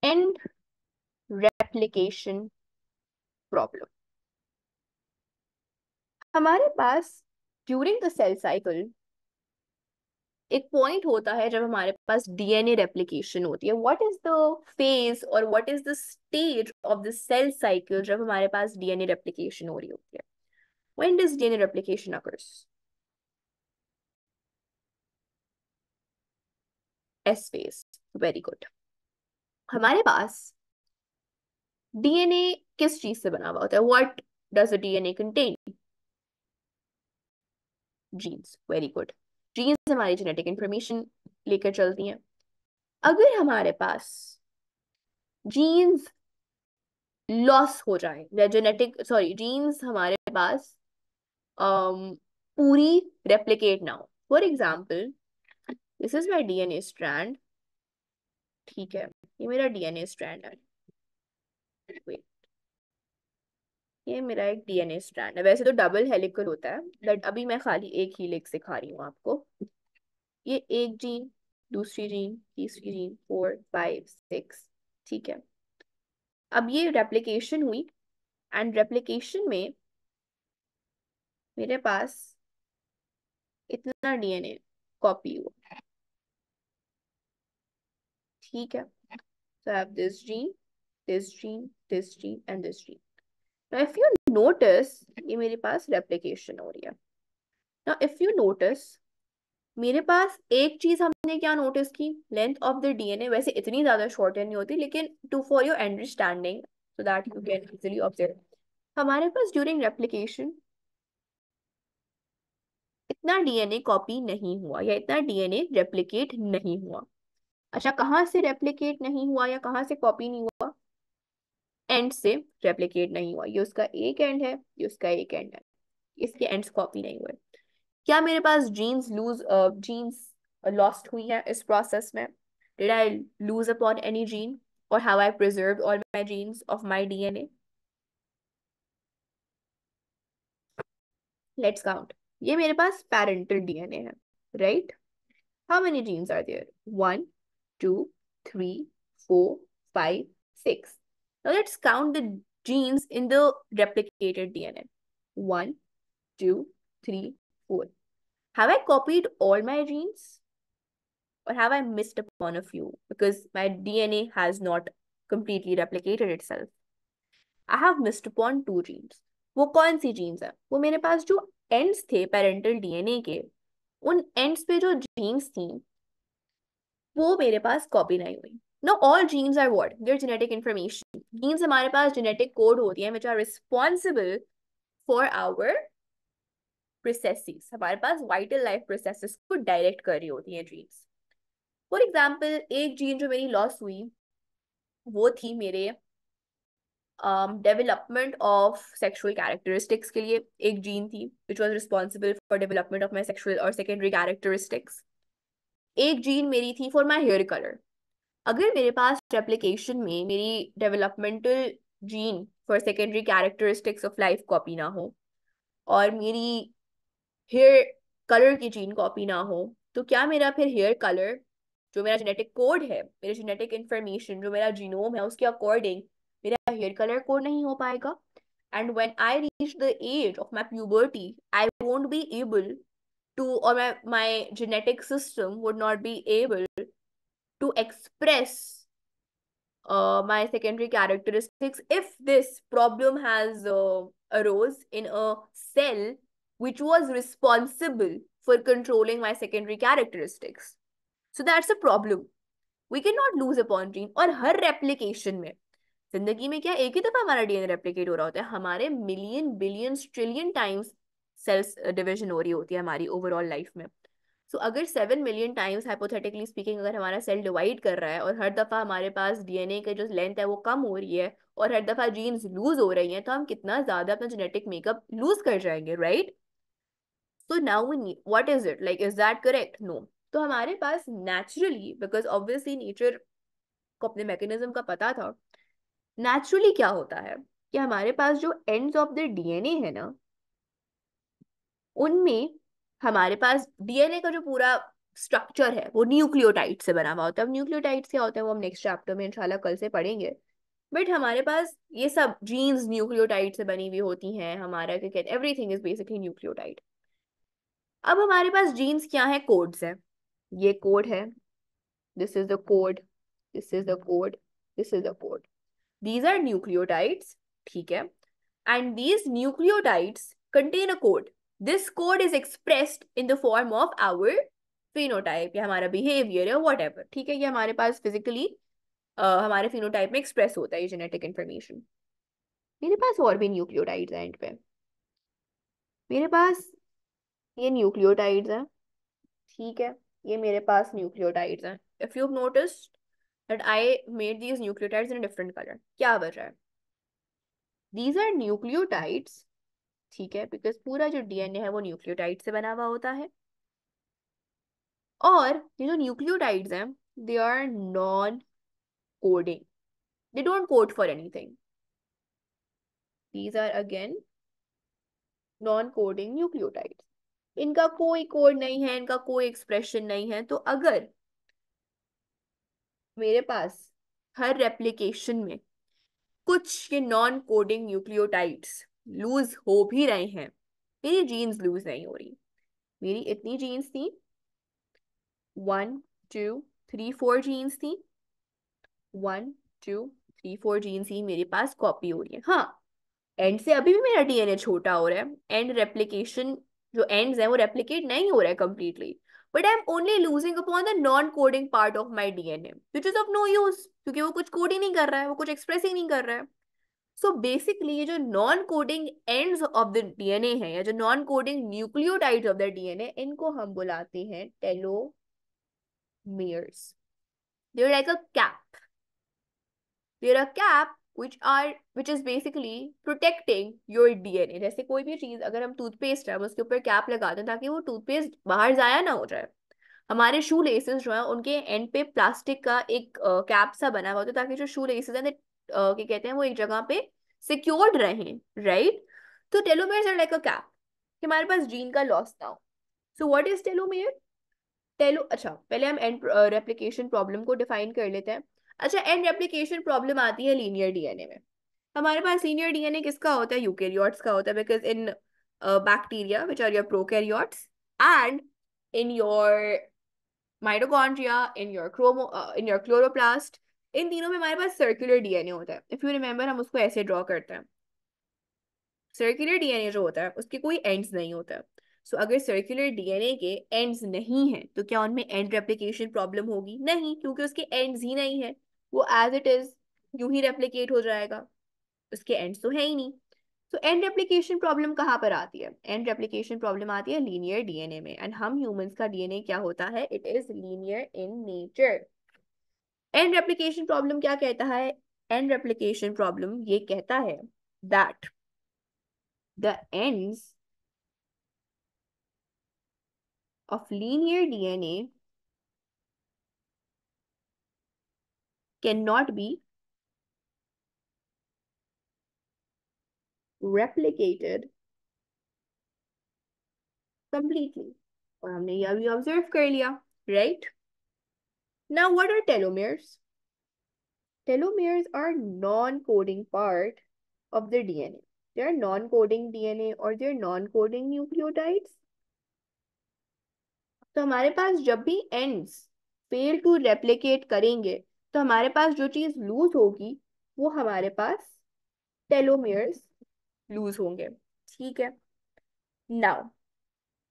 And replication problem. हमारे पास during the cell cycle एक पॉइंट होता है जब हमारे पास डीएनए रेप्लिकेशन होती है। व्हाट इज द फेज और what is the stage of the cell cycle जब हमारे पास डीएनए रेप्लिकेशन हो रही होती है? When does DNA replication occurs? S phase. Very good. हमारे पास डीएनए किस चीज से बना हुआ होता है? What does the DNA contain? Genes. Very good. Genes हमारी जेनेटिक इंफॉर्मेशन लेकर चलती हैं। अगर हमारे पास जीन्स लॉस हो जाए या जीन्स हमारे पास पूरी रेप्लिकेट ना हो, for example this is my DNA strand. ठीक है, ये मेरा डीएनए स्ट्रैंड है। Wait, ये मेरा एक डीएनए स्ट्रैंड है। वैसे तो डबल हेलिकल होता है, बट अभी मैं खाली एक हीलिक्स सिखा रही हूँ आपको। ये एक जीन, दूसरी जीन, तीसरी जीन, 4 5 6। ठीक है, अब ये रेप्लिकेशन हुई एंड रेप्लिकेशन में मेरे पास इतना डीएनए कॉपी हुआ। ठीक है, so I have this gene, this gene, this gene and this gene. Now if you notice, ये मेरे पास replication हो रही है। Now if you notice, मेरे पास एक चीज हमने क्या नोटिस की, लेंथ ऑफ द डीएनए वैसे इतनी ज्यादा शॉर्टन नहीं होती, लेकिन to for your understanding so that you can easily observe, हमारे पास ड्यूरिंग रेप्लिकेशन इतना डीएनए कॉपी नहीं हुआ या इतना डीएनए रेप्लिकेट नहीं हुआ। अच्छा, कहाँ से रेप्लिकेट नहीं हुआ या कहाँ से कॉपी नहीं हुआ? एंड से रेप्लिकेट नहीं हुआ। ये उसका एक एंड है, ये उसका एक एंड है, इसके एंड्स कॉपी नहीं हुए। क्या मेरे पास जीन्स लॉस्ट हुई है इस प्रोसेस में? Did I lose upon any gene और have I preserved all my genes of my DNA? Let's count. ये मेरे पास पेरेंटल डीएनए है, right? How many genes are there? 1 2 3 4 5 6। Now let's count the genes in the replicated DNA. 1 2 3 4. Have I copied all my genes or have I missed upon a few because my DNA has not completely replicated itself? I have missed upon 2 genes. वो कौन सी jeans है? वो मेरे पास जो ends थे parental DNA के, उन ends पे जो जीन्स थी वो मेरे पास कॉपी नहीं हुई। Now all genes are what? They're genetic information. Genes हमारे पास genetic code होती हैं which are responsible for our processes, हमारे पास वाइटल लाइफ प्रोसेसेस को डायरेक्ट कर रही होती हैं जीन्स। फॉर एग्जाम्पल एक जीन जो मेरी लॉस हुई वो थी मेरे डेवलपमेंट ऑफ सेक्सुअल कैरेक्टरिस्टिक्स के लिए। एक जीन थी which was responsible for development of my sexual और सेकेंडरी कैरेक्टरिस्टिक्स। एक जीन मेरी थी फॉर माई हेयर कलर। अगर मेरे पास रेप्लिकेशन में मेरी developmental gene for secondary characteristics of life copy ना हो और मेरी हेयर कलर की जीन कॉपी ना हो, तो क्या मेरा फिर हेयर कलर जो मेरा जेनेटिक कोड है, मेरे जेनेटिक इंफॉर्मेशन जो मेरा जीनोम है उसके अकॉर्डिंग मेरा हेयर कलर कोड नहीं हो पाएगा? And when I reach the age of my puberty I won't be able to, और my genetic system would not be able to express my secondary characteristics if this problem has arose in a cell which was responsible for controlling my secondary characteristics. So that's a problem. We cannot lose upon gene. और हर replication में, जिंदगी में क्या एक ही दफा हमारा DNA replicate हो रहा होता है? हमारे million billion trillion times cells division हो रही होती है हमारी ओवरऑल लाइफ में। सो अगर 7 मिलियन टाइम्स हाइपोथेटिकली स्पीकिंग अगर हमारा सेल डिवाइड कर रहा है और हर दफा हमारे पास डीएनए का जो लेंथ है वो कम हो रही है और हर दफा जीन्स लूज हो रही हैं, तो हम कितना ज्यादा अपना जेनेटिक मेकअप लूज कर जाएंगे, right? So now what is it like, is that correct? No. तो हमारे पास नेचुरली, बिकॉज ऑब्वियसली नेचर को अपने मैकेनिज्म का पता था, नेचुरली क्या होता है कि हमारे पास जो एंड्स ऑफ द डीएनए है ना, उनमें हमारे पास डीएनए का जो पूरा स्ट्रक्चर है वो न्यूक्लियोटाइड से बना हुआ होता है। अब न्यूक्लियोटाइड्स क्या होता है वो हम नेक्स्ट चैप्टर में इंशाल्लाह कल से पढ़ेंगे। बट हमारे पास ये सब जीन्स न्यूक्लियोटाइड से बनी हुई होती हैं, हमारा क्या कहते हैं, एवरीथिंग इज बेसिकली न्यूक्लियोटाइड। अब हमारे पास जीन्स क्या है, कोड्स है। ये कोड है, this is the code, this is the code, this is the code, these are nucleotides, ठीक है। And these nucleotides contain a code, this code is expressed in the form of our phenotype या हमारा behaviour है what ever, ठीक है। ये हमारे पास physically हमारे फिनोटाइप में एक्सप्रेस होता है ये जेनेटिक इन्फॉर्मेशन। मेरे पास और भी न्यूक्लियोटाइड्स हैं एंड पे, मेरे पास ये न्यूक्लियोटाइड्स हैं, ठीक है। ये मेरे पास न्यूक्लियोटाइड्स हैं। If you notice that I made these nucleotides in different colour, क्या वजह है? दीज आर न्यूक्लियोटाइड्स, ठीक है, बिकॉज पूरा जो डीएनए है वो न्यूक्लियोटाइड से बना हुआ होता है। और ये जो न्यूक्लियोटाइड्स हैं they are non coding, they don't code for anything, these are again non coding nucleotides. इनका कोई कोड नहीं है, इनका कोई एक्सप्रेशन नहीं है। तो अगर मेरे पास हर रेप्लिकेशन में कुछ ये नॉन कोडिंग न्यूक्लियोटाइड्स लूज हो भी रहे हैं, मेरी जीन्स लूज नहीं हो रही। मेरी इतनी जीन्स थी, 1 2 3 4 जीन्स थी, 1 2 3 4 जीन्स ही मेरे पास कॉपी हो रही है। हाँ, एंड से अभी भी मेरा डीएनए छोटा हो रहा है, एंड रेप्लिकेशन जो एंड्स है वो रेप्लिकेट नहीं हो रहा है completely, but I am only losing upon the non coding part of my DNA which is of no use, क्योंकि वो कुछ कोड ही नहीं कर रहा है, वो कुछ एक्सप्रेस ही नहीं कर रहा है। सो बेसिकली ये जो non coding ends of the DNA है या जो non coding nucleotides of the DNA, इनको हम बुलाते हैं telomeres. They are like a cap, there are cap which is basically protecting your DNA। जैसे कोई भी चीज, अगर हम टूथपेस्ट है हम उसके ऊपर कैप लगाते हैं ताकि वो टूथपेस्ट बाहर जाया ना हो जाए। हमारे शू लेसेस जो है उनके एंड पे प्लास्टिक का एक कैप सा बना हुआ होता है ताकि जो शू लेसेस हैं क्या कहते हैं वो एक जगह पे सिक्योर्ड रहें, राइट। तो टेलोमेयर्स आर लाइक अ कैप, हमारे पास जीन का लॉस ना हो। So what is telomere? अच्छा पहले हम एंड रेप्लिकेशन प्रॉब्लम को डिफाइन कर लेते हैं। अच्छा, एंड रेप्लिकेशन प्रॉब्लम आती है लीनियर डीएनए में। हमारे पास लीनियर डीएनए किसका होता है? यूकेरियोट्स का होता है, because in bacteria which are your prokaryotes and in your mitochondria, in your chloroplast, इन तीनों में हमारे पास सर्कुलर डीएनए होता है। इफ यू रिमेंबर हम उसको ऐसे ड्रॉ करते हैं, सर्कुलर डीएनए जो होता है उसके कोई एंड्स नहीं होता है। सो अगर सर्कुलर डीएनए के एंड्स नहीं है तो क्या उनमें एंड रेप्लिकेशन प्रॉब्लम होगी? नहीं, क्योंकि उसके एंड्स ही नहीं है, वो एज इट इज यूं ही रेप्लिकेट हो जाएगा, उसके एंड्स तो है ही नहीं। तो एंड रेप्लिकेशन प्रॉब्लम कहाँ पर आती है? एंड रेप्लिकेशन प्रॉब्लम आती है लीनियर डीएनए में। एंड हम ह्यूमंस का डीएनए क्या होता है? It is linear in nature. And replication problem क्या कहता है? एंड रेप्लिकेशन प्रॉब्लम ये कहता है that the ends of linear DNA cannot be replicated completely। और हमने यह भी ऑब्जर्व कर लिया, right. Now what are telomeres? Telomeres are non-coding part of the DNA. They are non-coding DNA or they are non-coding nucleotides। तो हमारे पास जब भी एंड्स फेल टू रेप्लिकेट करेंगे तो हमारे पास जो चीज लूज होगी वो हमारे पास टेलोमेयर्स लूज होंगे, ठीक है। Now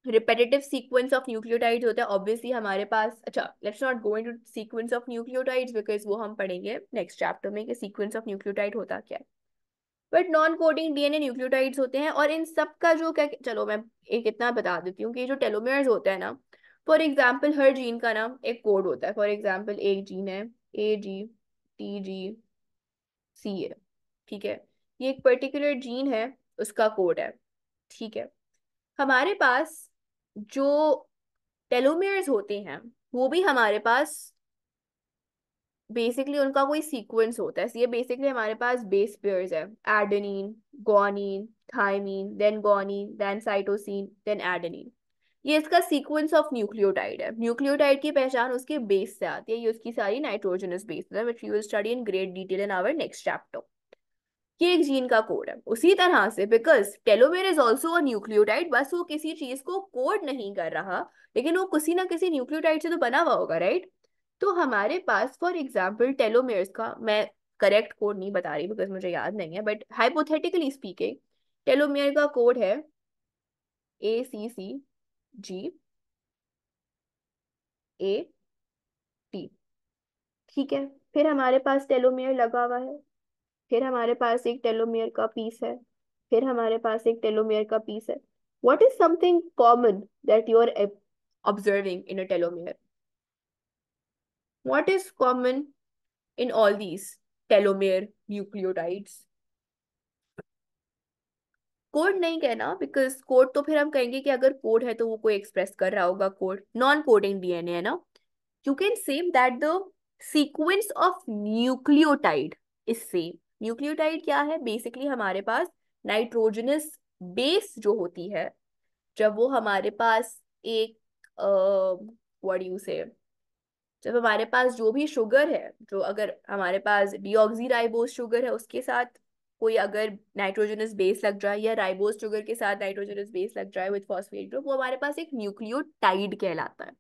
repetitive sequence of nucleotides होता है ऑब्वियसली हमारे पास। अच्छा, let's not go into sequence of nucleotides because वो हम पढ़ेंगे नेक्स्ट चैप्टर में कि सीक्वेंस ऑफ न्यूक्लियोटाइड होता क्या है। But non coding DNA nucleotides होते हैं, और इन सब का जो क्या, चलो मैं एक इतना बता देती हूँ कि जो टेलोमेयर्स होते हैं ना, फॉर एग्जाम्पल हर जीन का ना एक कोड होता है। फॉर एग्जाम्पल एक जीन है AGTGCA, ठीक है, ये एक पर्टिकुलर जीन है, उसका कोड है, ठीक है। हमारे पास जो टेलोमेयर्स होते हैं वो भी हमारे पास बेसिकली उनका कोई सीक्वेंस होता है। ये बेसिकली हमारे पास बेस पेयर्स है, adenine, guanine, thymine, then guanine, then cytosine, then adenine. ये इसका सीक्वेंस ऑफ न्यूक्लियोटाइड है। न्यूक्लियोटाइड की पहचान उसके बेस से आती है, ये उसकी सारी नाइट्रोजनस बेस है, which you will study in great detail in our next chapter. ये एक जीन का कोड है। उसी तरह से because telomere is also a nucleotide, बस वो किसी चीज को कोड नहीं कर रहा, लेकिन वो किसी ना किसी न्यूक्लियोटाइड से तो बना हुआ होगा, राइट। तो हमारे पास फॉर एग्जाम्पल टेलोमेयर्स का, मैं करेक्ट कोड नहीं बता रही बिकॉज मुझे याद नहीं है, बट हाइपोथेटिकली स्पीकिंग टेलोमेयर का कोड है ACCG AT। ठीक है, फिर हमारे पास टेलोमेयर लगा हुआ है, फिर हमारे पास एक टेलोमेयर का पीस है, फिर हमारे पास एक टेलोमेयर का पीस है। What is something common that you are observing in a telomere? What is common in all these telomere nucleotides? Code नहीं कहना, बिकॉज कोड तो फिर हम कहेंगे कि अगर कोड है तो वो कोई एक्सप्रेस कर रहा होगा कोड, नॉन कोडिंग डीएनए है ना। You can say that the sequence of nucleotide is same। Nucleotide क्या है, बेसिकली हमारे पास नाइट्रोजनस बेस जो होती है, जब वो हमारे पास एक व्हाट यू से, जब हमारे पास जो भी शुगर है, जो अगर हमारे पास डीऑक्सीराइबोज शुगर है उसके साथ कोई अगर नाइट्रोजनस बेस लग जाए, या राइबोज शुगर के साथ नाइट्रोजनस बेस लग जाए विद फॉस्फेट ग्रुप, वो हमारे पास एक न्यूक्लियोटाइड कहलाता है।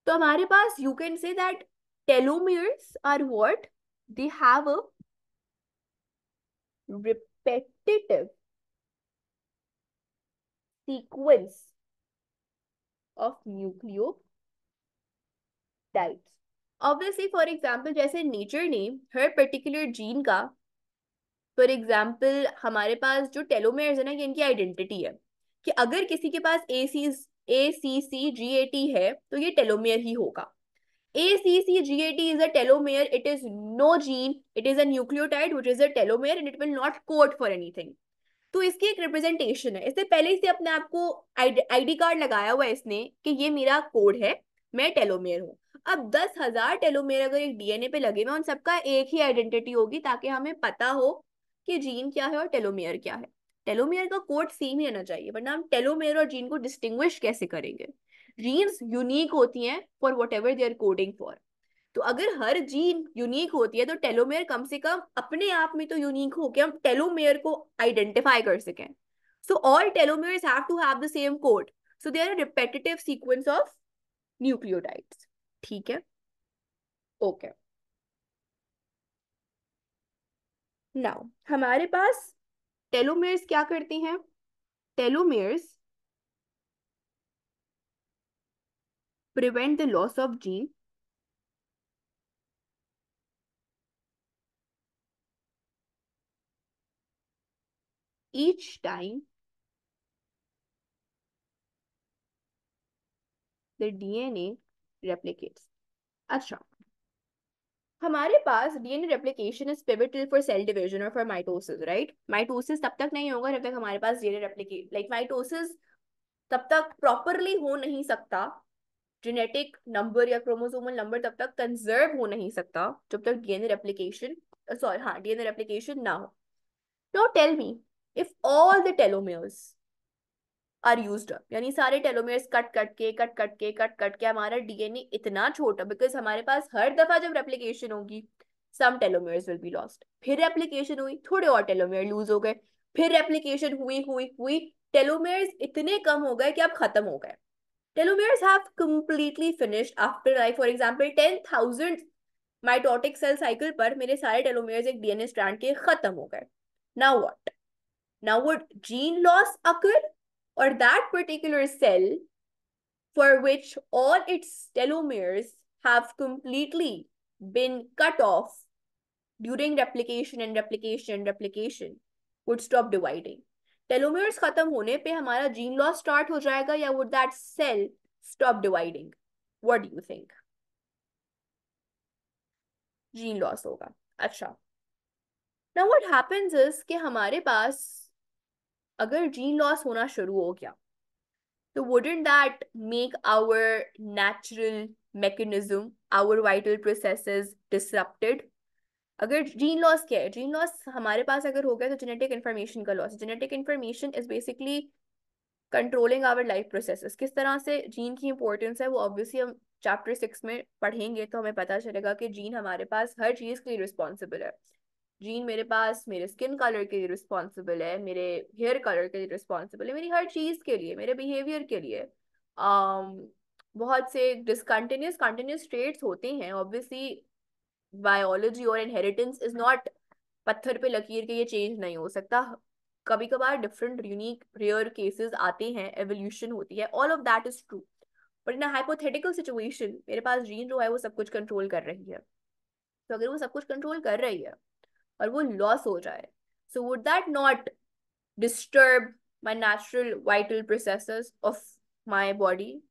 तो हमारे पास you can say that telomeres are what? They have a repetitive sequence of nucleotides। Obviously, for example, जैसे नेचर ने हर पर्टिकुलर जीन का, फॉर एग्जाम्पल हमारे पास जो टेलोमेयर्स है ना, ये इनकी आइडेंटिटी है कि अगर किसी के पास ACCG AT है तो ये टेलोमेयर ही होगा। ACCG AT is a telomere. It is no gene. It is a nucleotide which is a telomere and it will not code for anything. तो इसकी एक रिप्रेजेंटेशन है, इससे पहले से अपने आप को आईडी कार्ड लगाया हुआ है इसने कि ये मेरा कोड है, मैं टेलोमेयर हूँ। अब 10,000 टेलोमेयर अगर एक डीएनए पे लगे हुए, उन सबका एक ही आइडेंटिटी होगी ताकि हमें पता हो कि जीन क्या है और टेलोमेयर क्या है। टेलोमेयर का कोड सेम ही रहना चाहिए, वरना हम टेलोमेयर और जीन को डिस्टिंग्विश कैसे करेंगे। जीन्स यूनिक होती हैं for whatever they are coding for. तो अगर हर जीन यूनिक होती है तो टेलोमेयर कम से कम अपने आप में तो यूनिक हो के हम टेलोमेयर को आइडेंटिफाई कर सकें। So all telomeres have to have the same code, so they are a repetitive sequence of nucleotides. ठीक है, ओके। नाउ हमारे पास टेलोमेयर्स क्या करते हैं, टेलोमेयर्स prevent the loss of gene each time the DNA replicates। अच्छा, हमारे पास DNA replication is pivotal for cell division और फॉर माइटोसिस, राइट। माइटोसिस तब तक नहीं होगा जब तक हमारे पास डीएनए रेप्लिकेट, लाइक माइटोसिस तब तक प्रॉपरली हो नहीं सकता, जेनेटिक नंबर या क्रोमोसोमल नंबर तब तक कंजर्व हो नहीं सकता जब तक डीएनए रेप्लिकेशन, सॉरी हाँ, डीएनए रेप्लिकेशन ना हो। Now tell me, if all the telomeres are used up, यानी सारे टेलोमेयर्स कट कट के हमारा डीएनए इतना छोटा, बिकॉज हमारे पास हर दफा जब रेप्लिकेशन होगी सम टेलोमेयर्स विल बी लॉस्ट, फिर रेप्लिकेशन हुई थोड़े और टेलोमेयर लूज हो गए, फिर रेप्लिकेशन हुई हुई हुई टेलोमेयर्स इतने कम हो गए कि अब खत्म हो गए। Telomeres have completely finished after, like for example 10,000 mitotic cell cycle पर मेरे सारे टेलोमेयर्स एक डीएनए स्ट्रैंड के खत्म हो गए। Now what? Now would gene loss occur, or that particular cell for which all its telomeres have completely been cut off during replication and replication and replication would stop dividing? Telomeres खत्म होने पे हमारा gene loss start हो जाएगा, या would that cell stop dividing? What do you think? Gene loss होगा। अच्छा, now what happens is कि हमारे पास अगर gene loss होना शुरू हो गया, so wouldn't that make our natural mechanism, our vital processes disrupted? अगर जीन लॉस क्या है, जीन लॉस हमारे पास अगर हो गया तो जेनेटिक इन्फॉर्मेशन का loss. Genetic information is basically controlling our life processes, किस तरह से जीन की इंपॉर्टेंस है वो ऑब्वियसली हम चैप्टर 6 में पढ़ेंगे तो हमें पता चलेगा कि जीन हमारे पास हर चीज के लिए रिस्पॉन्सिबल है। जीन मेरे पास मेरे स्किन कलर के लिए रिस्पॉन्सिबल है, मेरे हेयर कलर के लिए रिस्पॉन्सिबल है, मेरी हर चीज के लिए, मेरे बिहेवियर के लिए। बहुत से डिसकंटिन्यूस कंटिन्यूस ट्रेट्स होते हैं ऑब्वियसली। बायोलॉजी और इनहेरिटेंस इज नॉट पत्थर पे लकीर के ये चेंज नहीं हो सकता। कभी कभार डिफरेंट यूनिक रेयर केसेस आते हैं, एवोल्यूशन होती है, all of that is true. But in a hypothetical situation मेरे पास जीन जो है वो सब कुछ कंट्रोल कर रही है। तो अगर वो सब कुछ कंट्रोल कर रही है और वो लॉस हो जाए, so would that not disturb my natural vital processes of my body?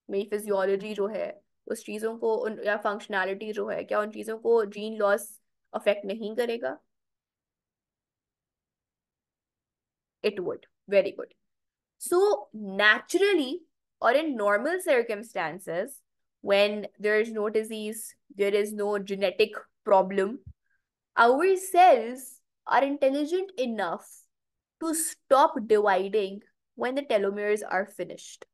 मेरी फिजियोलॉजी जो है उस चीज़ों को या फंक्शनैलिटी जो है, क्या उन चीज़ों को जीन लॉस अफेक्ट नहीं करेगा? It would. Very good. So naturally, or in normal circumstances, when there is no disease, there is no genetic problem, our cells are intelligent enough to stop dividing when the telomeres are finished.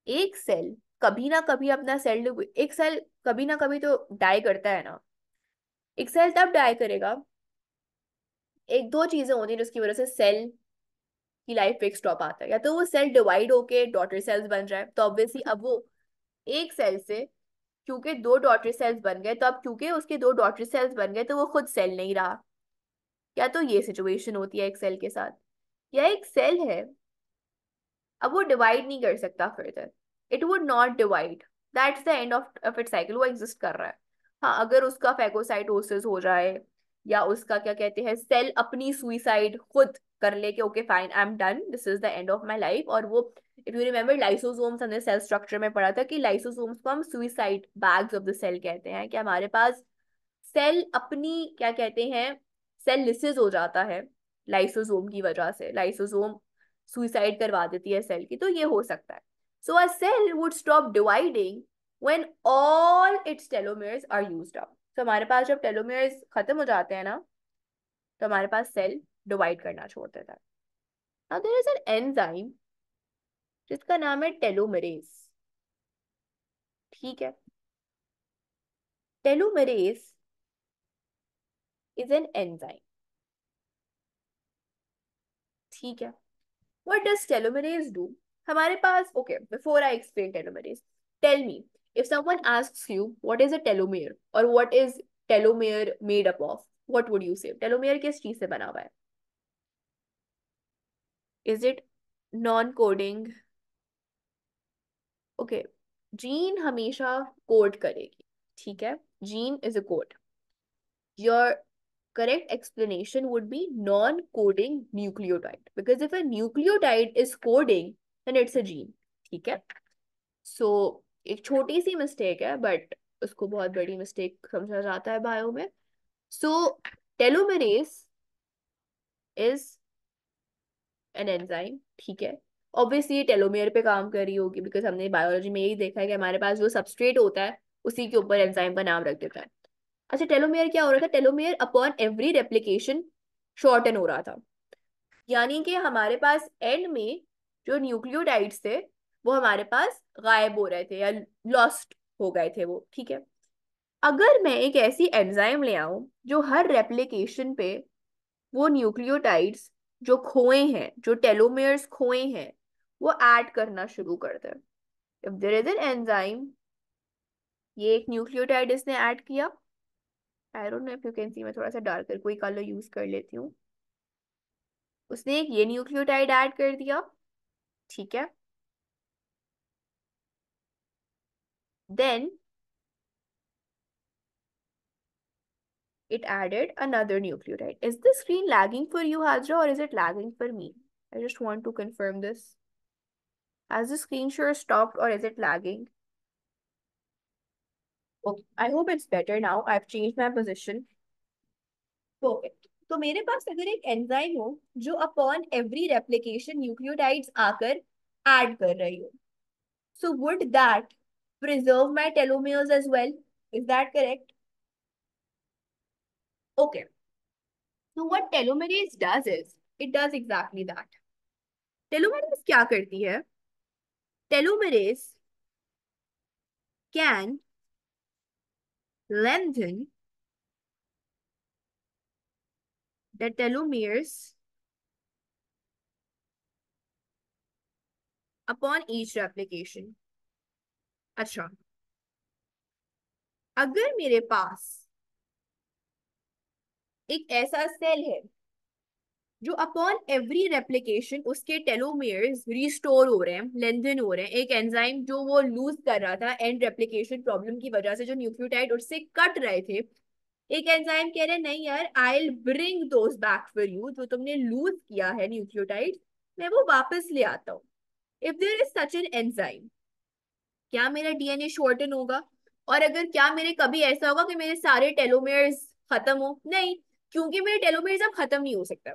एक cell कभी ना कभी अपना cell, एक cell कभी ना कभी तो डाई करता है ना। एक सेल तब डाई करेगा, एक दो चीजें होती हैं जिसकी वजह से सेल की लाइफ पे एक स्टॉप आता है। या तो वो सेल डिवाइड होके डॉटर सेल्स बन जाए, तो ऑब्वियसली अब वो एक सेल से, क्योंकि दो डॉटर सेल्स बन गए, तो अब क्योंकि उसके दो डॉटर सेल्स बन गए तो वो खुद सेल नहीं रहा। या तो ये सिचुएशन होती है एक सेल के साथ। या एक सेल है, अब वो डिवाइड नहीं कर सकता further, it would not divide, that's the end of it cycle, वो एग्जिस्ट कर रहा है। हाँ, अगर उसका फैगोसाइटोसिस हो जाए या उसका क्या कहते हैं सेल अपनी सुइसाइड खुद कर ले कि okay fine I am done, this is the end of my life, और वो, इफ यू रिमेम्बर लाइसोसोम्स हमने सेल स्ट्रक्चर में पढ़ा था कि लाइसोसोम्स को हम suicide bags of the cell कहते हैं, कि हमारे पास सेल अपनी क्या कहते हैं सेल लिसिस हो जाता है लाइसोसोम की वजह से, लाइसोसोम सुइसाइड करवा देती है सेल की, तो ये हो सकता है। So a cell would stop dividing when all its telomeres are used up. तो हमारे पास जब टेलोमेयर्स खत्म हो जाते हैं ना, तो हमारे पास सेल डिवाइड करना छोड़ देता है। Now there is an enzyme जिसका नाम है टेलोमेरेज। ठीक है, टेलोमेरेज इज एन एंजाइम। ठीक है, what does telomerase do? हमारे पास, okay, before I explain telomerase, tell me, if someone asks you what is a telomere or what is telomere made up of, what would you say? telomere किस चीज से बना हुआ है? Is it non-coding? Okay, gene हमेशा code करेगी। ठीक है, gene is a code. Your correct explanation would be non-coding nucleotide, because if a nucleotide is coding then it's a gene. ठीक है, सो एक छोटी सी मिस्टेक है बट उसको बहुत बड़ी मिस्टेक समझा जाता है बायो में। सो टेलोमेरेज इज एन एंजाइम। ठीक है, ऑब्वियसली ये टेलोमेयर पे काम कर रही होगी, बिकॉज हमने बायोलॉजी में यही देखा है कि हमारे पास जो सबस्ट्रेट होता है उसी के ऊपर एंजाइम का नाम रख देता है। अच्छा, टेलोमेयर क्या हो रहा था? Telomere upon every replication shorten हो रहा था, यानी कि हमारे पास एंड में जो न्यूक्लियोटाइड्स थे वो हमारे पास गायब हो रहे थे या लॉस्ट हो गए थे वो। ठीक है, अगर मैं एक ऐसी एंजाइम ले आऊं जो हर रेप्लिकेशन पे वो न्यूक्लियोटाइड्स जो खोए हैं, जो टेलोमेयर्स खोए हैं, वो ऐड करना शुरू कर दे। If there is an enzyme, ये एक न्यूक्लियोटाइड इसने ऐड किया, I don't know if you can see, मैं थोड़ा सा डार्कर कोई कलर यूज कर लेती हूँ। उसने एक ये न्यूक्लियोटाइड ऐड कर दिया। ठीक है, then it added another nucleotide. Is the screen lagging for you, Hajra, or is it lagging for me? I just want to confirm this. Has the screen share stopped or is it lagging? Okay, I hope it's better now. I've changed my position. Perfect. तो मेरे पास अगर एक enzyme हो जो upon every replication nucleotides आकर add कर रही हो, so would that preserve my telomeres as well? Is that correct? Okay. So what telomerase does is it does exactly that. Telomeres क्या करती है? Telomeres can lengthen the telomeres upon each replication. अच्छा, अगर मेरे पास एक ऐसा सेल है जो अपॉन एवरी रेप्लिकेशन उसके टेलोमेयर्स रिस्टोर हो रहे हैं, लेंथन हो रहे हैं, एक एंजाइम जो वो लूज कर रहा था एंड रेप्लिकेशन प्रॉब्लम की वजह से, जो न्यूक्लियोटाइड उससे कट रहे थे, एक एंजाइम कह रहे हैं नहीं यार, I will bring those back for you, जो तुमने लूज किया है न्यूक्लियोटाइड, मैं वो वापस ले आता हूँ। If there is such an enzyme, क्या मेरा डीएनए शॉर्टन होगा? और अगर क्या मेरे कभी ऐसा होगा कि मेरे सारे टेलोमेयर्स खत्म हो? नहीं, क्योंकि मेरे टेलोमेयर्स अब खत्म नहीं हो सकता।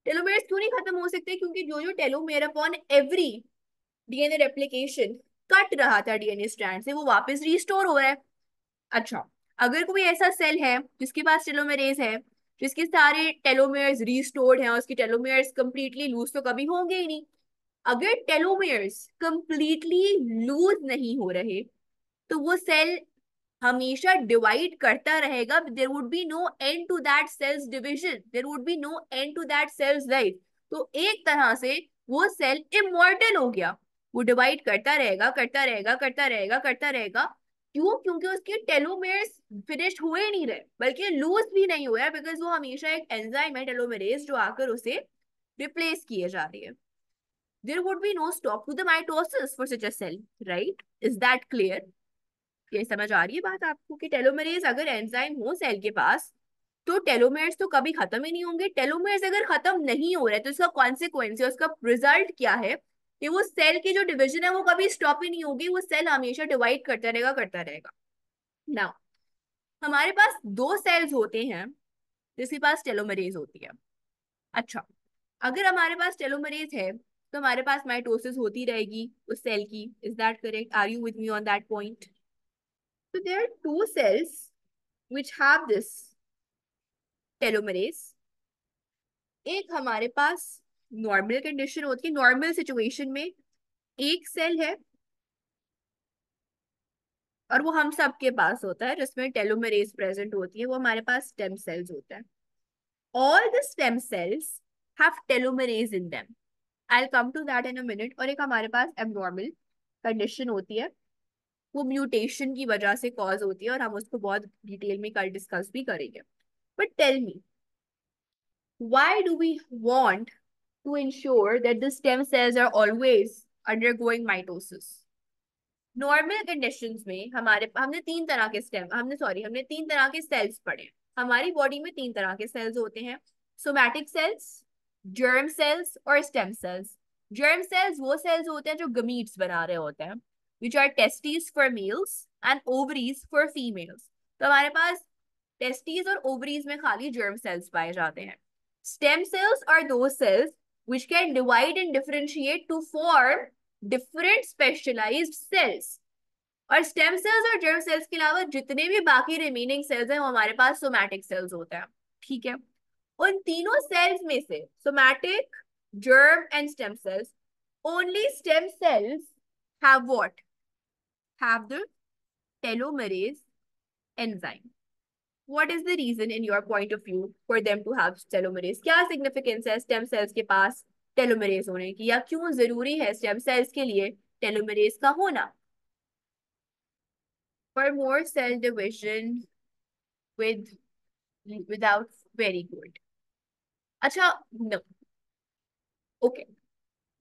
टेलोमेयर्स क्यों नहीं खत्म हो सकते? क्योंकि जो जो telomere upon every DNA replication cut रहा था डीएनए स्ट्रैंड से, वो वापस रिस्टोर हो रहा है। अच्छा, अगर कोई ऐसा सेल है जिसके पास टेलोमेरेज है, जिसके सारे टेलोमेयर्स रिस्टोर्ड हैं और उसकी टेलोमेयर्स कंप्लीटली लूज तो कभी होंगे ही नहीं, अगर टेलोमेयर्स कंप्लीटली लूज नहीं हो रहे, तो वो सेल हमेशा डिवाइड करता रहेगा। There would be no end to that cell's division, there would be no end to that cell's life. तो एक तरह से वो सेल इमॉर्टल हो गया, वो डिवाइड करता रहेगा, करता रहेगा, करता रहेगा, करता रहेगा। क्यों? क्योंकि उसके टेलोमेयर्स फिनिश हुए नहीं रहे, बल्कि लूज भी नहीं हुआ, बिकॉज वो हमेशा एक एंजाइम है टेलोमेरेज जो आकर उसे रिप्लेस किए जा रही है। There would be no stop to the mitosis for such a cell, right? Is that clear? ये समझ आ रही है बात आपको कि टेलोमेरेज अगर एंजाइम हो सेल के पास, तो टेलोमेर्स तो कभी खत्म ही नहीं होंगे। टेलोमेर्स अगर खत्म नहीं हो रहे तो इसका कॉन्सिक्वेंस है, उसका रिजल्ट क्या है? कि वो सेल की जो डिवीजन है वो कभी स्टॉप ही नहीं होगी, वो सेल हमेशा डिवाइड करता रहेगा, करता रहेगा। नाउ, हमारे पास दो सेल्स होते हैं जिसके पास टेलोमेरेज होती है। अच्छा, अगर हमारे पास टेलोमेरेज है तो हमारे पास माइटोसिस होती रहेगी उस सेल की। Is that correct? Are you with me on that point? So there are two cells which have this telomerase. एक हमारे पास नॉर्मल कंडीशन होती है, नॉर्मल सिचुएशन में एक सेल है और वो हम सबके पास होता है जिसमें टेलोमेरेज प्रेजेंट होती है, वो हमारे पास स्टेम सेल्स होता है। All the stem cells have telomerase in them. I will come to that in a minute. और एक हमारे पास एबनॉर्मल कंडीशन होती है, वो म्यूटेशन की वजह से कॉज होती है और हम उसको बहुत डिटेल में कल डिस्कस भी करेंगे। But tell me, why do we want to ensure that the stem cells are always undergoing mitosis? Normal conditions में हमारे हमने तीन तरह के स्टेम हमने सॉरी हमने तीन तरह के सेल्स पढ़े। हमारी बॉडी में तीन तरह के सेल्स होते हैं, सोमैटिक सेल्स, जर्म सेल्स और स्टेम सेल्स। जर्म सेल्स वो सेल्स होते हैं जो गमीट्स बना रहे होते हैं, which are testis for males and ovaries for females. तो हमारे पास टेस्टिस और ओवरीज में खाली जर्म सेल्स पाए जाते हैं। स्टेम सेल्स आर दो sales which can divide and differentiate to form different specialized cells। और स्टेम सेल्स और जर्म सेल्स के अलावा जितने भी बाकी रिमेनिंग सेल्स हैं वो हमारे पास सोमैटिक सेल्स होते हैं। ठीक है, उन तीनों सेल्स में से somatic, germ and stem cells, only stem cells have what? Have the telomerase enzyme। What is the reason in your point of view for them to have telomerase? क्या significance है स्टेम सेल्स के पास telomeres होने की, या क्यों जरूरी है stem cells के लिए टेलोमेरेज का होना? For more cell division with without very good। अच्छा, नो, ओके,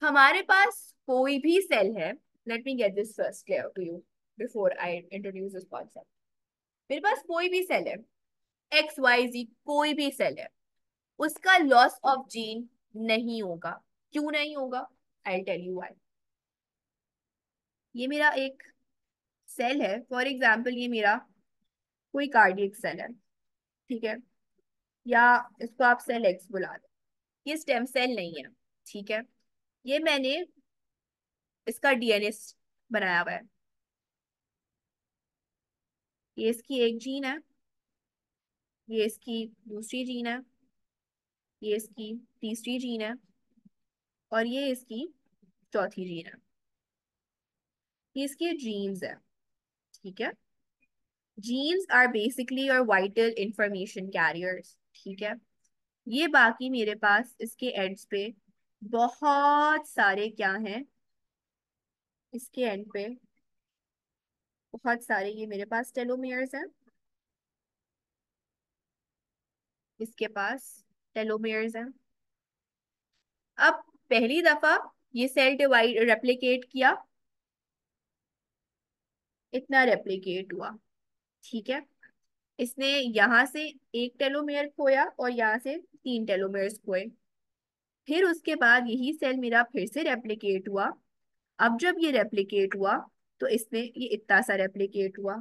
हमारे पास कोई भी सेल है, let me get this first clear to you before I introduce this concept. मेरे पास कोई भी सेल है, एक्स वाई जी, कोई भी सेल है, उसका लॉस ऑफ जीन नहीं होगा। क्यों नहीं होगा? I tell you why. ये मेरा एक सेल है, फॉर एग्जाम्पल ये मेरा कोई कार्डियक सेल है, ठीक है, या इसको आप सेल एक्स बुला दो। ये स्टेम सेल नहीं है, ठीक है, ये मैंने इसका डीएनए बनाया हुआ है। ये इसकी एक जीन है, ये इसकी दूसरी जीन है, ये इसकी तीसरी जीन है, और ये इसकी चौथी जीन है, ये इसकी जीन्स है। ठीक है, जीन्स आर बेसिकली और वाइटल इंफॉर्मेशन कैरियर्स। ठीक है, ये बाकी मेरे पास इसके एंड्स पे बहुत सारे क्या हैं, इसके एंड पे बहुत सारे ये मेरे पास टेलोमेयर्स हैं, इसके पास टेलोमेयर्स हैं। अब पहली दफा ये सेल डिवाइड रेप्लिकेट किया, इतना रेप्लिकेट हुआ। ठीक है, इसने यहां से एक टेलोमेयर खोया और यहाँ से तीन टेलोमेयर्स खोए। फिर उसके बाद यही सेल मेरा फिर से रेप्लिकेट हुआ। अब जब ये रेप्लिकेट हुआ तो इसने ये इतना सा रेप्लिकेट हुआ।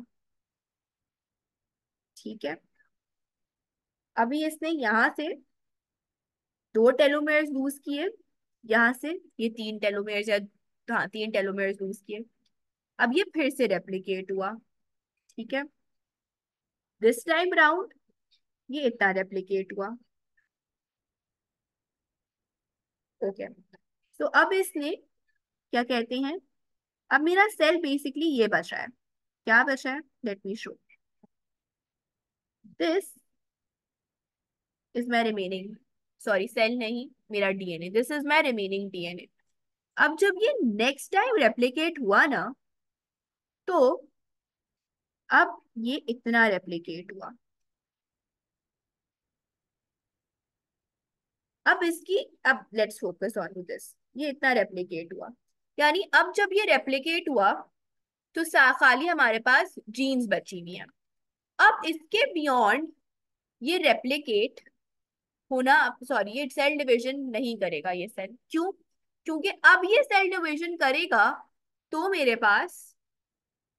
ठीक है, अभी इसने यहाँ से दो टेलोमेयर्स लूज किए, यहाँ से ये तीन टेलोमेयर्स या हाँ तीन टेलोमेयर्स लूज किए। अब ये फिर से रेप्लिकेट हुआ। ठीक है, दिस टाइम राउंड ये इतना रेप्लिकेट हुआ। ओके, तो अब इसने क्या कहते हैं, अब मेरा सेल बेसिकली ये बचा है। क्या बचा है, let me show, this is my remaining, sorry cell नहीं, मेरा DNA, this is my remaining DNA. अब जब ये नेक्स्ट टाइम रेप्लिकेट हुआ ना, तो अब ये इतना रेप्लिकेट हुआ। अब इसकी, अब लेट्स फोकस ऑन दिस, ये इतना रेप्लिकेट हुआ, यानी अब जब ये रेप्लिकेट हुआ तो खाली हमारे पास जीन्स बची हुई हैं। अब इसके बियॉन्ड ये रेप्लिकेट होना, सॉरी ये सेल डिवीजन नहीं करेगा ये सेल, क्यों? क्योंकि अब ये सेल डिवीजन करेगा तो मेरे पास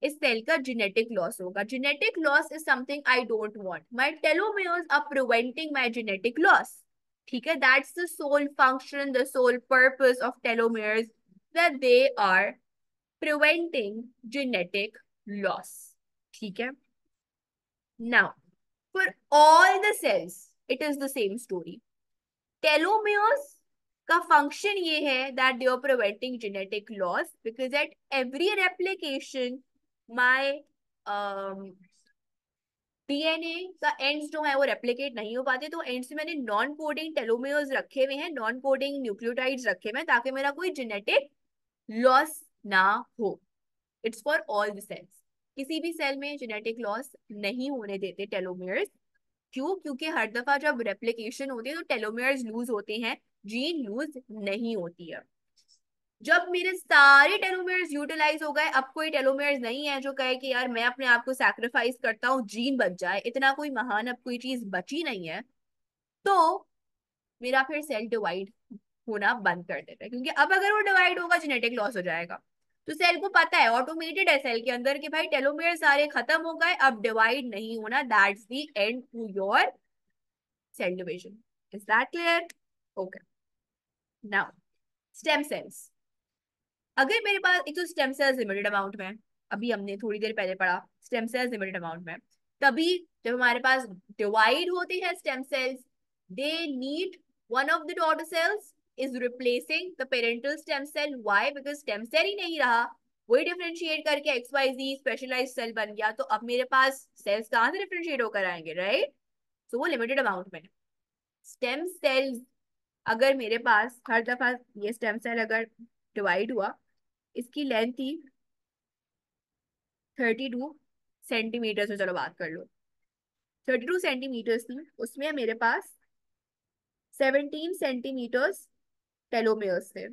इस सेल का जेनेटिक लॉस होगा। Genetic loss is something I don't want, my telomeres are preventing my genetic loss. ठीक है, that's the sole function, the sole purpose of telomeres, that they are preventing genetic loss. ठीक है, now for all the cells it is the same story. Telomeres का function ये है that they are preventing genetic loss because at every replication my DNA का ends जो है वो replicate नहीं हो पाते, तो एंड्स में मैंने नॉन कोडिंग टेलोमेयर्स रखे हुए हैं, नॉन कोडिंग न्यूक्लियोटाइड्स रखे हुए हैं ताकि मेरा कोई जेनेटिक लॉस ना हो। It's for all the cells, किसी भी सेल में जेनेटिक लॉस नहीं होने देते टेलोमेयर्स। क्यों? क्योंकि हर दफा जब रेप्लिकेशन होती है तो टेलोमेयर्स लूज होते हैं, जीन लूज नहीं होती है। जब मेरे सारे टेलोमेयर्स यूटिलाइज हो गए, अब कोई टेलोमेयर्स नहीं है जो कहे कि यार मैं अपने आप को सैक्रिफाइस करता हूँ जीन बच जाए, इतना कोई महान अब कोई चीज बची नहीं है, तो मेरा फिर सेल डिवाइड होना बंद कर देता है। क्योंकि अब अगर वो डिवाइड होगा जेनेटिक लॉस हो जाएगा। तो सेल को पता है, ऑटोमेटेड है सेल के अंदर कि भाई टेलोमेयर सारे खत्म हो गए, अब डिवाइड नहीं होना, that's the end to your cell division. Is that clear? Okay, now stem cells. अगर मेरे पास एक तो स्टेम सेल्स लिमिटेड अमाउंट में है, अभी हमने थोड़ी देर पहले पढ़ा स्टेम सेल्स लिमिटेड अमाउंट में है, तभी जब हमारे पास डिवाइड होते हैं stem cells, they need one of the daughter cells is replacing the parental stem cell. Why? Because stem cell ही नहीं रहा, वही डिफरेंशिएट करके X Y Z specialised cell बन गया, तो अब मेरे पास सेल्स कहाँ से डिफरेंशिएट होकर आएंगे, राइट? सो वो लिमिटेड अमाउंट में स्टेम सेल्स, अगर मेरे पास हर दफा ये स्टेम सेल अगर डिवाइड हुआ, इसकी लेंथ थी 32 सेंटीमीटर से, चलो बात कर लो 32 सेंटीमीटर्स थी, उसमें मेरे पास 17 सेंटीमीटर्स टेलोमेयर्स थे।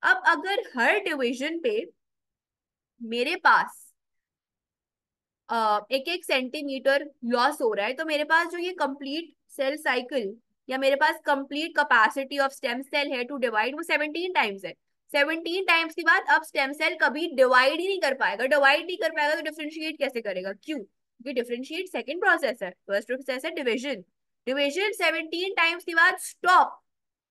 अब अगर हर डिवीजन पे मेरे पास एक एक सेंटीमीटर लॉस हो रहा है, तो मेरे पास जो ये कंप्लीट सेल साइकिल या मेरे पास complete capacity of stem cell है टू डिवाइड, वो 17 टाइम्स है। 17 टाइम्स के बाद अब स्टेम सेल कभी डिवाइड ही नहीं कर पाएगा, डिवाइड नहीं कर पाएगा तो डिफरेंशिएट कैसे करेगा? क्यों? क्योंकि डिफरेंशिएट सेकंड प्रोसेस है, फर्स्ट प्रोसेस है डिविजन। डिविजन 17 टाइम्स के बाद स्टॉप,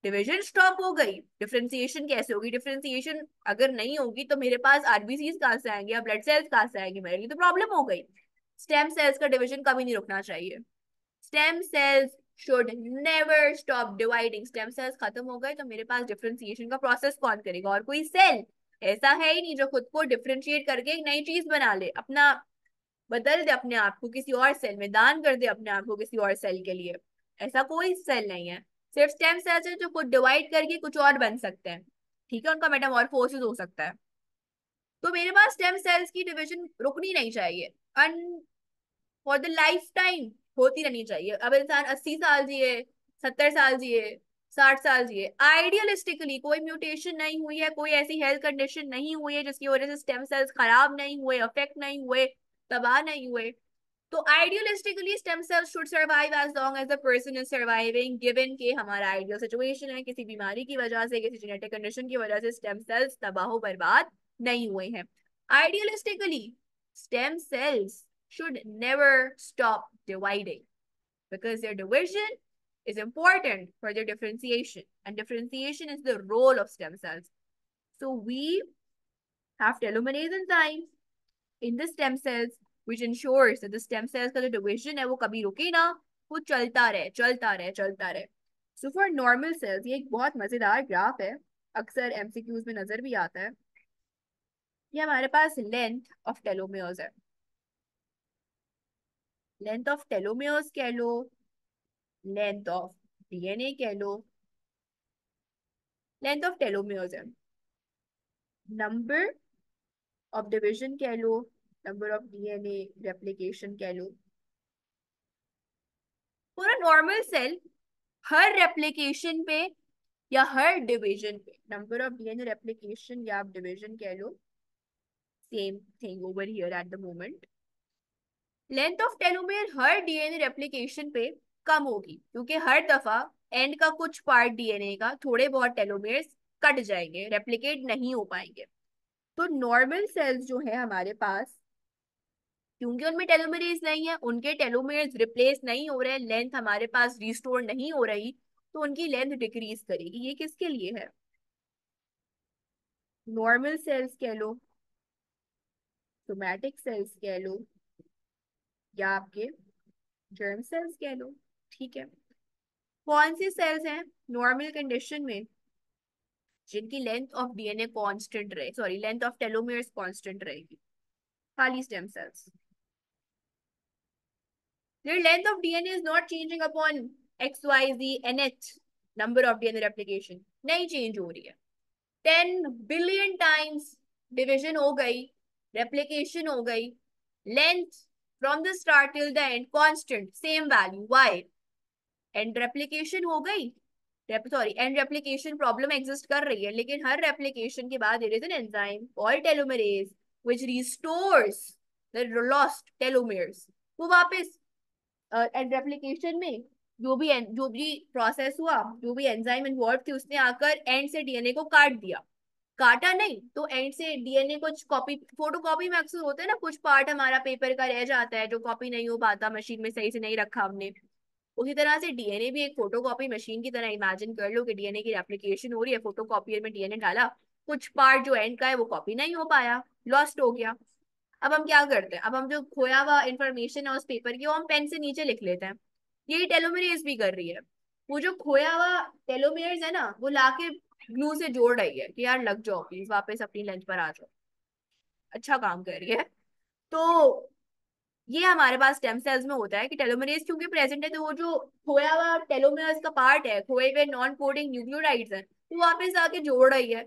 डिविजन स्टॉप हो गई, डिफरेंशिएशन कैसे होगी? डिफरेंशिएशन अगर नहीं होगी तो मेरे पास आरबीसीज कहाँ से आएंगे या ब्लड सेल्स कहाँ से आएंगे? मेरे लिए तो प्रॉब्लम हो गई। स्टेम सेल्स का डिवीजन कभी नहीं रुकना चाहिए। Stem cells should never stop dividing. Stem cells खत्म हो गए तो मेरे पास डिफरेंशिएशन का प्रोसेस कौन करेगा? और कोई सेल ऐसा है ही नहीं जो खुद को डिफरेंशिएट करके एक नई चीज बना ले, अपना बदल दे अपने आप को किसी और सेल में, दान कर दे अपने आप को किसी और सेल के लिए। ऐसा कोई सेल नहीं है। सिर्फ स्टेम सेल्स है जो खुद डिवाइड करके कुछ और बन सकते हैं। ठीक है, उनका मेटामॉर्फोसिस हो सकता है। तो मेरे पास स्टेम सेल्स की डिवीजन रुकनी नहीं चाहिए, फॉर द लाइफ टाइम होती रहनी चाहिए। अब इंसान 80 साल जिए, 70 साल जिए, 60 साल जिए, आइडियलिस्टिकली कोई म्यूटेशन नहीं हुई है, कोई ऐसी हेल्थ कंडीशन नहीं हुई है जिसकी वजह से स्टेम सेल्स खराब नहीं हुए, अफेक्ट नहीं हुए, तबाह नहीं हुए, तो idealistically stem cells should survive as long as the person is surviving, given के हमारा आइडियल सिचुएशन है, किसी बीमारी की वजह से, किसी जेनेटिक कंडीशन की वजह से स्टेम सेल्स तबाह बर्बाद नहीं हुए हैं। Idealistically stem cells should never stop dividing because their division is important for their differentiation, and differentiation is the role of stem cells. So we have telomerase enzymes in the stem cells which ensures that the stem cells का जो division है वो कभी रुके ना, वो चलता रहे चलता रहे चलता रहे। So for normal cells, ये एक बहुत मजेदार ग्राफ है, अक्सर एमसीक्यूज में नजर भी आता है। ये हमारे पास लेंथ ऑफ टेलोमेयर्स है, लेंथ ऑफ टेलोमेयर्स कह लो, लेंथ ऑफ डीएनए कह लो, लेंथ ऑफ टेलोमेयर्स है, नंबर ऑफ डिवीजन कह लो, नंबर ऑफ डीएनए रेप्लिकेशन कह लो। पूरा नॉर्मल सेल हर रेप्लिकेशन पे या हर डिवीजन पे, नंबर ऑफ डीएनए रेप्लिकेशन या आप डिवीजन कह लो, same thing over here at the moment. Length of telomere हर डीएनए रेप्लिकेशन पे कम होगी क्योंकि हर दफा एंड का कुछ पार्ट डीएनए का, थोड़े बहुत टेलोमेयर्स कट जाएंगे, रेप्लिकेट नहीं हो पाएंगे। तो नॉर्मल सेल्स जो है हमारे पास, क्योंकि उनमें टेलोमेरेज नहीं है, उनके टेलोमेर्स रिप्लेस नहीं हो रहे, लेंथ हमारे पास रिस्टोर नहीं हो रही, तो उनकी लेंथ डिक्रीज करेगी। ये किसके लिए है? नॉर्मल सेल्स कह लो, सोमैटिक सेल्स कह लो, या आपके जर्म सेल्स कह लो। ठीक है, कौन सी सेल्स हैं नॉर्मल कंडीशन में जिनकी लेंथ ऑफ डीएनए कांस्टेंट रहे, सॉरी लेंथ ऑफ टेलोमेर्स कांस्टेंट रहेगी? खाली stem cells. Their length of DNA is not changing upon x, y, z, nth number of DNA replication. नहीं चेंज हो रही है। 10 बिलियन टाइम्स डिविजन हो गई, रेप्लिकेशन हो गई, length from the start till the end constant, same value y, end replication हो गई, sorry end replication problem exist कर रही है, लेकिन हर रेप्लिकेशन के बाद there is an enzyme called telomerase which restores the lost telomeres. वो वापस एंड रेप्लिकेशन में जो भी प्रोसेस हुआ, जो भी एंजाइम इन्वॉल्व थी, उसने आकर एंड से डीएनए को काट दिया। काटा नहीं तो एंड से डीएनए कुछ कॉपी, फोटो कॉपी में अक्सर होता है ना, कुछ पार्ट हमारा पेपर का रह जाता है जो कॉपी नहीं हो पाता, मशीन में सही से नहीं रखा हमने। उसी तरह से डीएनए भी एक फोटो कॉपी मशीन की तरह, इमेजिन कर लो कि डीएनए की रेप्लिकेशन हो रही है, फोटो कॉपियर में डीएनए डाला, कुछ पार्ट जो एंड का है वो कॉपी नहीं हो पाया, लॉस्ट हो गया। अब हम क्या करते हैं? अब हम जो खोया हुआ इंफॉर्मेशन है उस पेपर की, वो हम पेन से नीचे लिख लेते हैं। यही टेलोमेरेज भी कर रही है। वो जो खोया हुआ टेलोमेरेज है ना, वो लाके ग्लू से जोड़ रही है कि यार लग जाओ प्लीज, वापस अपनी लंच पर आ जाओ। अच्छा काम कर रही है। तो ये हमारे पास स्टेम सेल्स में होता है कि टेलोमेरेज क्योंकि प्रेजेंट है, तो वो जो खोया हुआ टेलोमेरेज का पार्ट है, खोए हुए नॉन कोडिंग न्यूक्लियोटाइड्स हैं, तो वापस आके जोड़ रही है।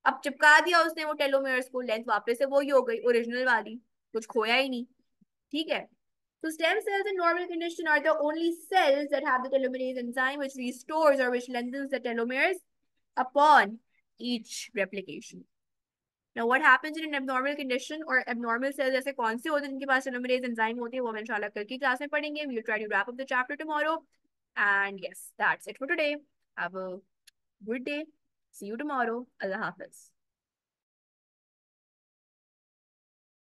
अब चिपका दिया उसने वो टेलोमेरेज को, लेंथ वापस से वही हो गई ओरिजिनल वाली, कुछ खोया ही नहीं। ठीक है। So stem cells in normal condition are the only cells that have the telomerase enzyme which restores or which lengthens the telomeres upon each replication. Now what happens in an abnormal condition or abnormal cells ऐसे कौन से होते हैं जिनके पास telomerase enzyme होती है, वो हम इंशाल्लाह कल की क्लास में पढ़ेंगे. We'll try to wrap up the chapter tomorrow. And yes, that's it for today. Have a good day. See you tomorrow. Allah Hafiz.